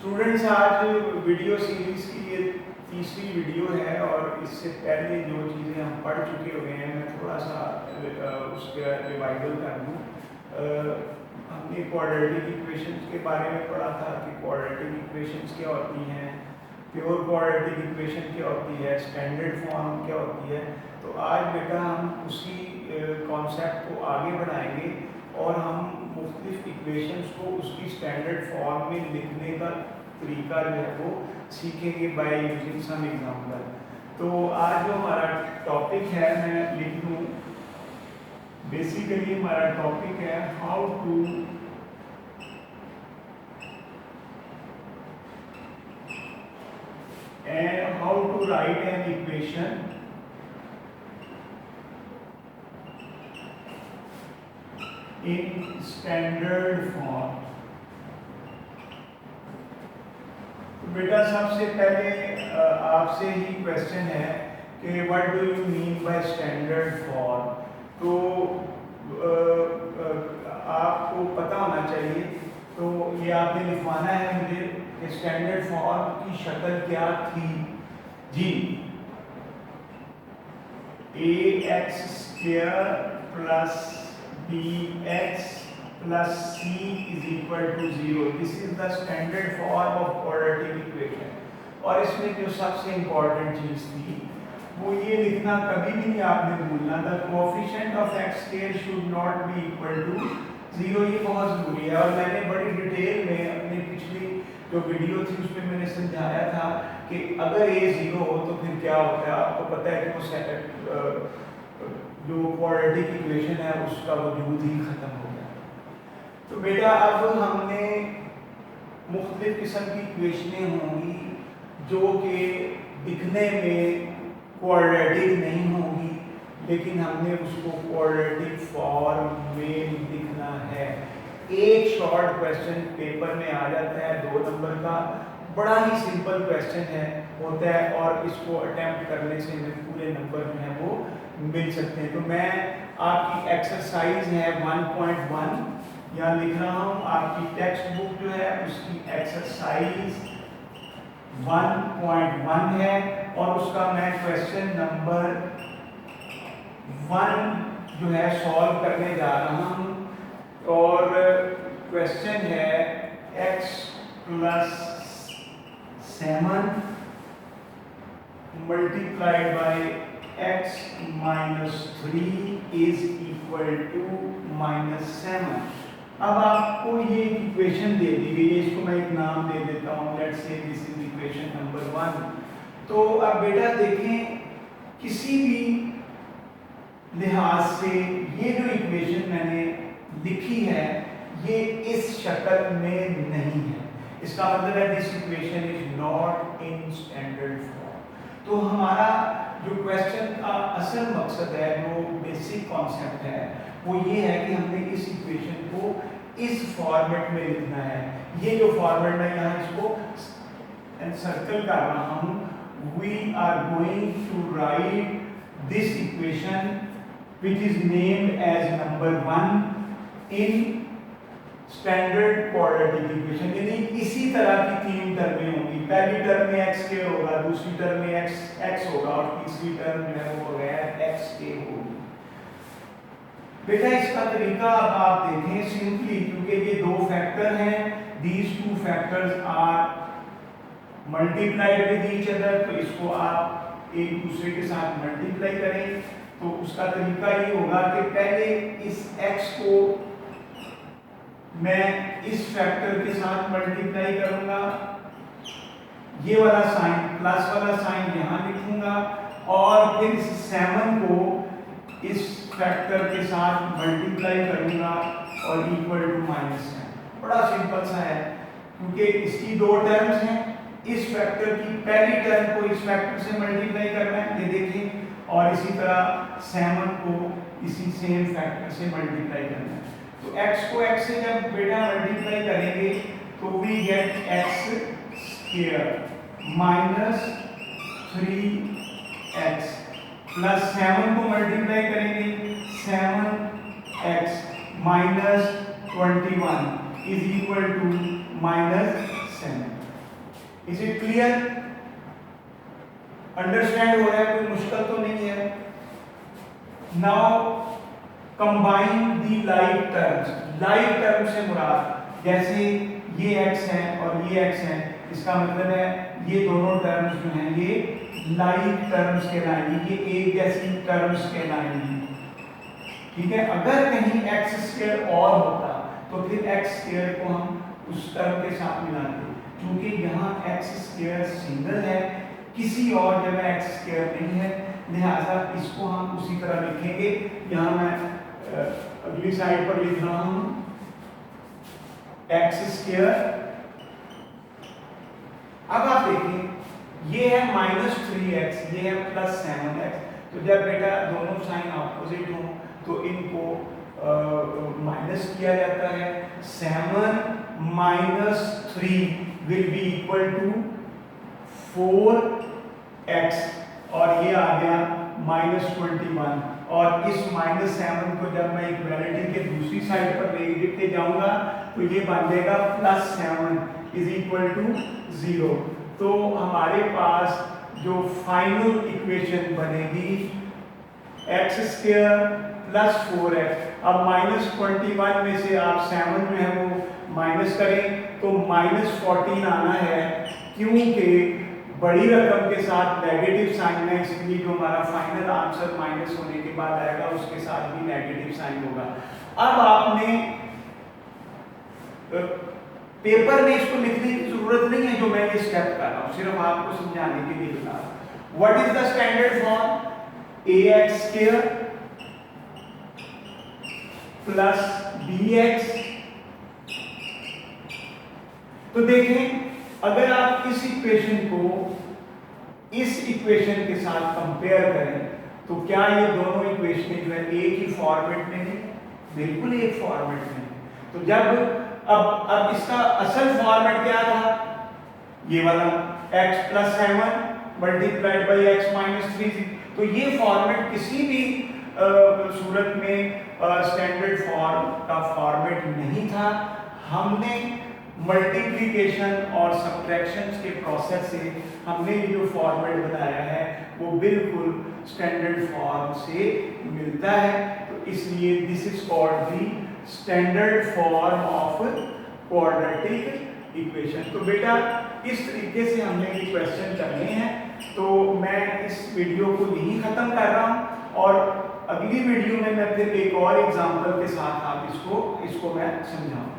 Students, आज video series की ये तीसरी वीडियो है और इससे पहले जो चीज़ें हम पढ़ चुके हुए हैं मैं थोड़ा सा उसका रिवाइवल कर दूँ। हमने क्वाड्रेटिक इक्वेशंस के बारे में पढ़ा था कि क्वाड्रेटिक इक्वेशंस क्या होती हैं, प्योर क्वाड्रेटिक इक्वेशन क्या होती है, स्टैंडर्ड फॉर्म क्या होती है। तो आज बेटा हम उसी कॉन्सेप्ट को आगे बढ़ाएंगे और हम मुख्तलिफ इक्वेशंस को उसकी स्टैंडर्ड फॉर्म में लिखने का तरीका जो है वो सीखेंगे बाय यूजिंग सम एग्जांपल। तो आज जो हमारा टॉपिक है मैं लिख दूँ, बेसिकली हमारा टॉपिक है how to write an equation in standard form। तो बेटा सबसे पहले आपसे ही क्वेश्चन है कि what do you mean by standard form. तो आपको पता होना चाहिए, तो ये आपने लिखवाना है मुझे कि स्टैंडर्ड फॉर्म की शक्ल क्या थी जी। ax² plus bx plus c is equal to 0। This is the standard form of quadratic equation। और इसमें जो सबसे इम्पोर्टेंट चीज़ थी वो ये लिखना कभी भी नहीं आपने भूलना था, coefficient of x² should not be equal to 0। ये बहुत ज़रूरी है और मैंने बड़ी डिटेल में अपनी पिछली जो वीडियो थी उसमें मैंने समझाया था कि अगर a 0 हो तो फिर क्या होता है। आपको पता है कि वो जो क्वाड्रेटिक इक्वेशन है उसका वजूद ही ख़त्म हो गया। तो बेटा अब हमने मुख्तलिफ किस्म की इक्वेशनें होंगी जो कि दिखने में क्वाड्रेटिक नहीं होंगी, लेकिन हमने उसको क्वाड्रेटिक फॉर्म में लिखना है। एक शॉर्ट क्वेश्चन पेपर में आ जाता है 2 नंबर का, बड़ा ही सिंपल क्वेश्चन होता है और इसको अटेम्प्ट करने से हमें पूरे नंबर जो है वो मिल सकते हैं। तो मैं आपकी एक्सरसाइज है 1.1 यहाँ लिख रहा हूँ, आपकी टेक्स्ट बुक जो है उसकी एक्सरसाइज 1.1 है और उसका मैं क्वेश्चन नंबर 1 जो है सॉल्व करने जा रहा हूँ। और क्वेश्चन है x + 7 multiplied by x - 3 is equal to -7। अब आपको ये इक्वेशन दे दी गई है, इसको मैं एक नाम दे देता हूँ, let's say this is equation number 1। तो अब बेटा देखें, किसी भी लिहाज से ये जो इक्वेशन मैंने लिखी है ये इस शक्ल में नहीं है। इसका मतलब है this equation is not in standard form. तो हमारा जो क्वेश्चन का असल मकसद है, जो बेसिक कॉन्सेप्ट है, वो ये है कि हमने इस इक्वेशन को इस फॉर्मेट में लिखना है। ये जो फॉर्मेट मैं यहाँ इसको सर्कल कर रहा हूँ, we are going to write this equation which is named as number 1 in standard quadratic equation. यानी इसी तरह की 3 टर्में होंगी। पहली टर्म में x² होगा, दूसरी टर्म में x होगा और तीसरी टर्म जो है वो बगैर x के होगी। बेटा इसका तरीका अब आप देखें सिंपली, क्योंकि ये 2 फैक्टर हैं, these 2 factors are multiplied with each other, तो इसको आप एक दूसरे के साथ मल्टीप्लाई करें। तो उसका तरीका ये होगा कि पहले इस x को मैं इस फैक्टर के साथ मल्टीप्लाई करूंगा, ये वाला साइन प्लस वाला साइन यहाँ लिखूंगा और फिर इस 7 को इस फैक्टर के साथ मल्टीप्लाई करूंगा और इक्वल टू -7। बड़ा सिंपल सा है, क्योंकि इसकी 2 टर्म्स हैं, इस फैक्टर की पहली टर्म को इस फैक्टर से मल्टीप्लाई करना है, ये देखिए, और इसी तरह 7 को इसी सेम फैक्टर से मल्टीप्लाई करना है। तो x को x से जब बेटा मल्टीप्लाई करेंगे तो we get x² - 3x plus 7 को मल्टीप्लाई करेंगे 7x - 21 is equal to -7। Is it clear? Understand हो रहा है? कोई मुश्किल तो नहीं है? Now combine the like terms. Like term से मुराद जैसे ये x है और ये x है, इसका मतलब है ये दोनों टर्म्स जो हैं ये लाइक टर्म्स कहलाएंगी, ये एक जैसी टर्म्स कहलाएंगी। ठीक है, अगर कहीं x स्क्वायर और होता तो फिर x स्क्वायर को हम उस टर्म के साथ मिलाते, क्योंकि यहाँ x स्क्वायर सिंगल है, किसी और जगह x स्क्वायर नहीं है, लिहाजा इसको हम उसी तरह लिखेंगे। यहाँ मैं अगली साइड पर लिख रहा हूं x स्क्वायर। अब आप देखिए ये है -3x, ये है +7x। तो जब बेटा दोनों साइन ऑपोजिट हो तो इनको माइनस किया जाता है। 7 - 3 will be equal to 4x और ये आ गया -21। और इस -7 को जब मैं इक्वालिटी के दूसरी साइड पर लेके जाऊंगा तो ये बन जाएगा +7 इज इक्वल टू 0। तो हमारे पास जो फाइनल इक्वेशन बनेगी x स्क्वायर प्लस 4x। अब -21 में से आप 7 जो है वो माइनस करें तो -14 आना है, क्योंकि बड़ी रकम के साथ नेगेटिव साइन है, इसलिए जो हमारा फाइनल आंसर माइनस होने के बाद आएगा उसके साथ भी नेगेटिव साइन होगा। अब आपने पेपर में इसको लिखने की जरूरत नहीं है, जो मैं ये स्टेप कर रहा हूं, सिर्फ आपको समझाने के लिए बता रहा हूं। What is the standard form? ax square plus bx। तो देखें, अगर आप इस इक्वेशन को इस इक्वेशन के साथ कंपेयर करें तो क्या ये दोनों इक्वेशनें जो है एक ही फॉर्मेट में है? बिल्कुल एक फॉर्मेट में है। तो जब अब इसका असल फॉर्मेट क्या था? ये वाला x + 7 मल्टीप्लाइड बाई x - 3। तो ये फॉर्मेट किसी भी सूरत में स्टैंडर्ड फॉर्म का फॉर्मेट नहीं था। हमने मल्टीप्लिकेशन और सब्ट्रैक्शंस के प्रोसेस से हमने ये जो फॉर्मेट बनाया है वो बिल्कुल स्टैंडर्ड फॉर्म से मिलता है। तो इसलिए this is called the standard form of quadratic equation. तो बेटा इस तरीके से हमने ये क्वेश्चन करने हैं। तो मैं इस वीडियो को यही ख़त्म कर रहा हूँ और अगली वीडियो में मैं फिर एक और एग्जाम्पल के साथ आप इसको मैं समझाऊँ।